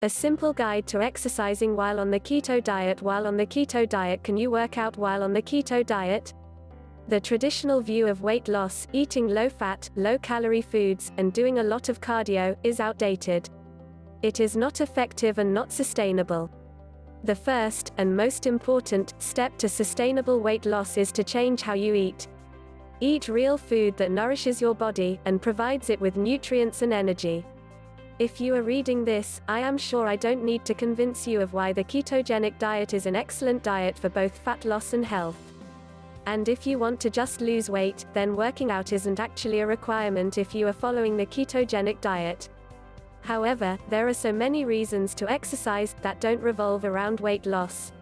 A simple guide to exercising while on the keto diet. While on the keto diet, can you work out while on the keto diet? The traditional view of weight loss, eating low-fat, low-calorie foods, and doing a lot of cardio, is outdated. It is not effective and not sustainable. The first, and most important, step to sustainable weight loss is to change how you eat. Eat real food that nourishes your body, and provides it with nutrients and energy. If you are reading this, I am sure I don't need to convince you of why the ketogenic diet is an excellent diet for both fat loss and health. And if you want to just lose weight, then working out isn't actually a requirement if you are following the ketogenic diet. However, there are so many reasons to exercise that don't revolve around weight loss.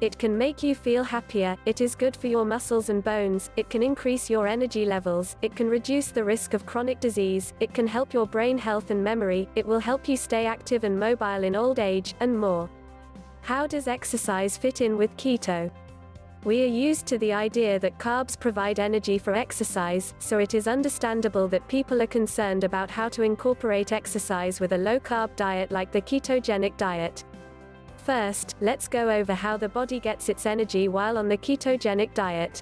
It can make you feel happier, it is good for your muscles and bones, it can increase your energy levels, it can reduce the risk of chronic disease, it can help your brain health and memory, it will help you stay active and mobile in old age, and more. How does exercise fit in with keto? We are used to the idea that carbs provide energy for exercise, so it is understandable that people are concerned about how to incorporate exercise with a low-carb diet like the ketogenic diet. First, let's go over how the body gets its energy while on the ketogenic diet.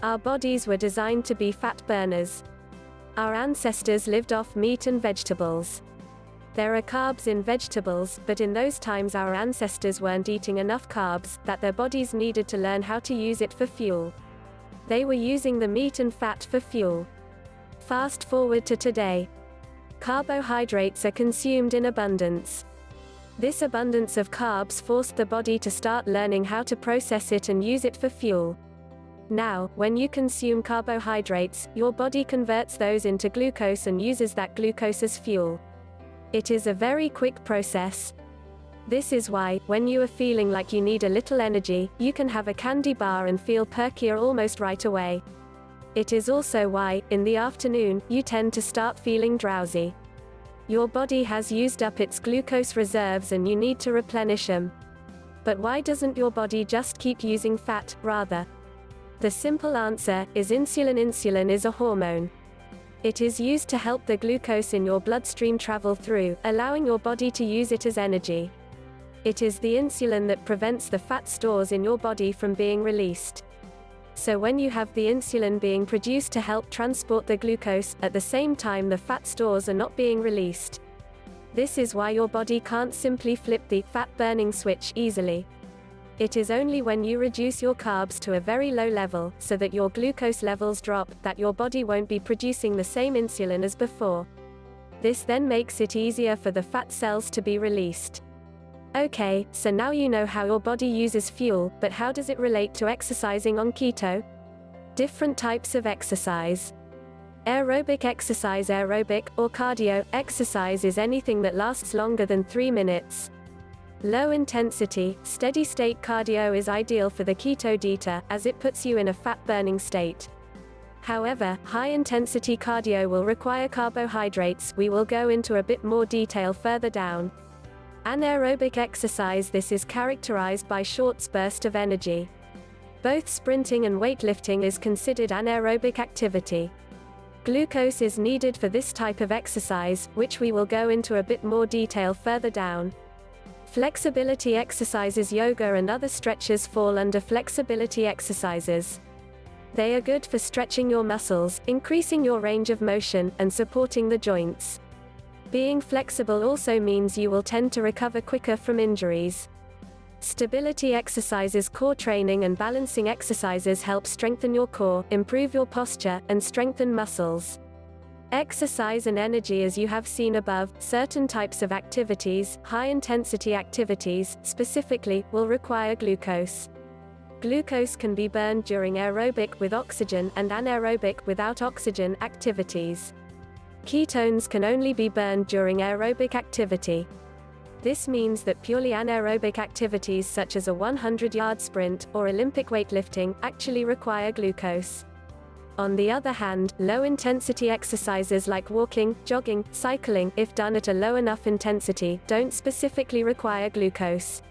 Our bodies were designed to be fat burners. Our ancestors lived off meat and vegetables. There are carbs in vegetables, but in those times our ancestors weren't eating enough carbs, that their bodies needed to learn how to use it for fuel. They were using the meat and fat for fuel. Fast forward to today. Carbohydrates are consumed in abundance. This abundance of carbs forced the body to start learning how to process it and use it for fuel. Now, when you consume carbohydrates, your body converts those into glucose and uses that glucose as fuel. It is a very quick process. This is why, when you are feeling like you need a little energy, you can have a candy bar and feel perkier almost right away. It is also why, in the afternoon, you tend to start feeling drowsy. Your body has used up its glucose reserves and you need to replenish them. But why doesn't your body just keep using fat, rather? The simple answer is insulin. Insulin is a hormone. It is used to help the glucose in your bloodstream travel through, allowing your body to use it as energy. It is the insulin that prevents the fat stores in your body from being released. So when you have the insulin being produced to help transport the glucose, at the same time the fat stores are not being released. This is why your body can't simply flip the fat burning switch easily. It is only when you reduce your carbs to a very low level, so that your glucose levels drop, that your body won't be producing the same insulin as before. This then makes it easier for the fat cells to be released. Okay, so now you know how your body uses fuel, but how does it relate to exercising on keto? Different types of exercise. Aerobic exercise. Aerobic, or cardio, exercise is anything that lasts longer than 3 minutes. Low-intensity, steady-state cardio is ideal for the ketodieter, as it puts you in a fat-burning state. However, high-intensity cardio will require carbohydrates. We will go into a bit more detail further down. Anaerobic exercise. This is characterized by short bursts of energy. Both sprinting and weightlifting is considered anaerobic activity. Glucose is needed for this type of exercise, which we will go into a bit more detail further down. Flexibility exercises. Yoga and other stretches fall under flexibility exercises. They are good for stretching your muscles, increasing your range of motion, and supporting the joints. Being flexible also means you will tend to recover quicker from injuries. Stability exercises. Core training and balancing exercises help strengthen your core, improve your posture, and strengthen muscles. Exercise and energy. As you have seen above, certain types of activities, high-intensity activities, specifically, will require glucose. Glucose can be burned during aerobic with oxygen and anaerobic without oxygen activities. Ketones can only be burned during aerobic activity. This means that purely anaerobic activities such as a 100-yard sprint, or Olympic weightlifting, actually require glucose. On the other hand, low-intensity exercises like walking, jogging, cycling, if done at a low enough intensity, don't specifically require glucose.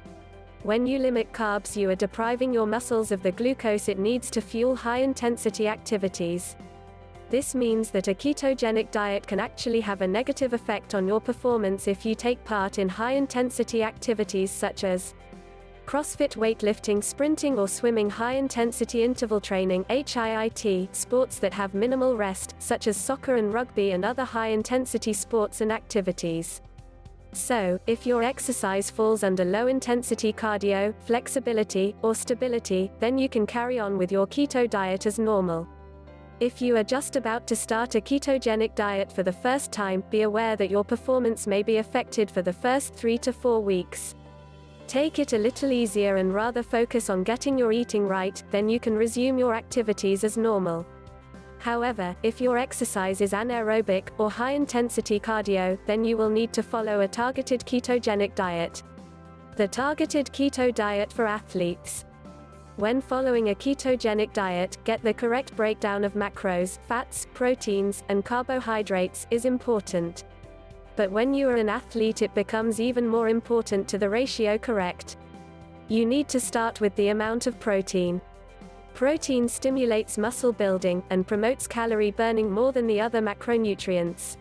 When you limit carbs, you are depriving your muscles of the glucose it needs to fuel high-intensity activities. This means that a ketogenic diet can actually have a negative effect on your performance if you take part in high-intensity activities such as CrossFit, weightlifting, sprinting or swimming, high-intensity interval training (HIIT), sports that have minimal rest, such as soccer and rugby, and other high-intensity sports and activities. So, if your exercise falls under low-intensity cardio, flexibility, or stability, then you can carry on with your keto diet as normal. If you are just about to start a ketogenic diet for the first time, be aware that your performance may be affected for the first 3 to 4 weeks. Take it a little easier and rather focus on getting your eating right, then you can resume your activities as normal. However, if your exercise is anaerobic, or high-intensity cardio, then you will need to follow a targeted ketogenic diet. The targeted keto diet for athletes. When following a ketogenic diet, get the correct breakdown of macros, fats, proteins, and carbohydrates is important. But when you are an athlete, it becomes even more important to the ratio correct. You need to start with the amount of protein. Protein stimulates muscle building, and promotes calorie burning more than the other macronutrients.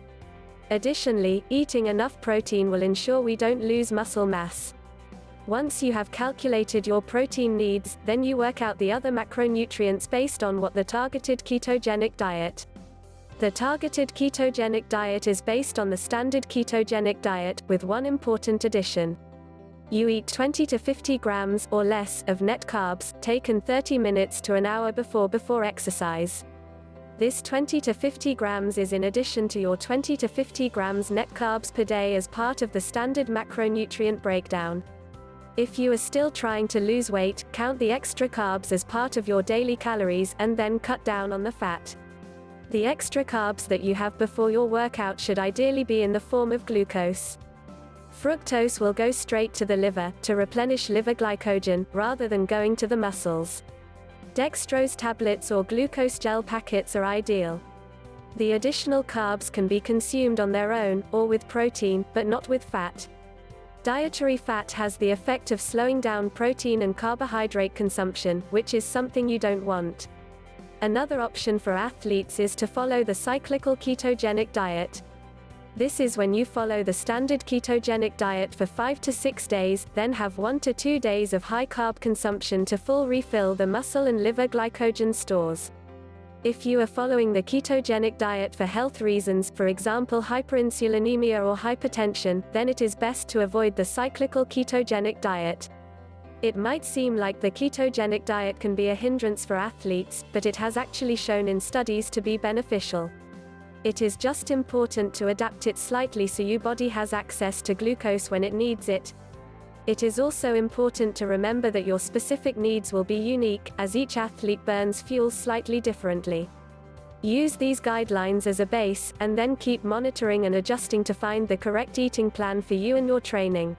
Additionally, eating enough protein will ensure we don't lose muscle mass. Once you have calculated your protein needs, then you work out the other macronutrients based on what the targeted ketogenic diet. The targeted ketogenic diet is based on the standard ketogenic diet, with one important addition. You eat 20 to 50 grams or less of net carbs, taken 30 minutes to an hour before exercise. This 20 to 50 grams is in addition to your 20 to 50 grams net carbs per day as part of the standard macronutrient breakdown. If you are still trying to lose weight, count the extra carbs as part of your daily calories, and then cut down on the fat. The extra carbs that you have before your workout should ideally be in the form of glucose. Fructose will go straight to the liver, to replenish liver glycogen, rather than going to the muscles. Dextrose tablets or glucose gel packets are ideal. The additional carbs can be consumed on their own, or with protein, but not with fat. Dietary fat has the effect of slowing down protein and carbohydrate consumption, which is something you don't want. Another option for athletes is to follow the cyclical ketogenic diet. This is when you follow the standard ketogenic diet for 5 to 6 days, then have 1 to 2 days of high carb consumption to full refill the muscle and liver glycogen stores. If you are following the ketogenic diet for health reasons, for example hyperinsulinemia or hypertension, then it is best to avoid the cyclical ketogenic diet. It might seem like the ketogenic diet can be a hindrance for athletes, but it has actually shown in studies to be beneficial. It is just important to adapt it slightly so your body has access to glucose when it needs it. It is also important to remember that your specific needs will be unique, as each athlete burns fuel slightly differently. Use these guidelines as a base, and then keep monitoring and adjusting to find the correct eating plan for you and your training.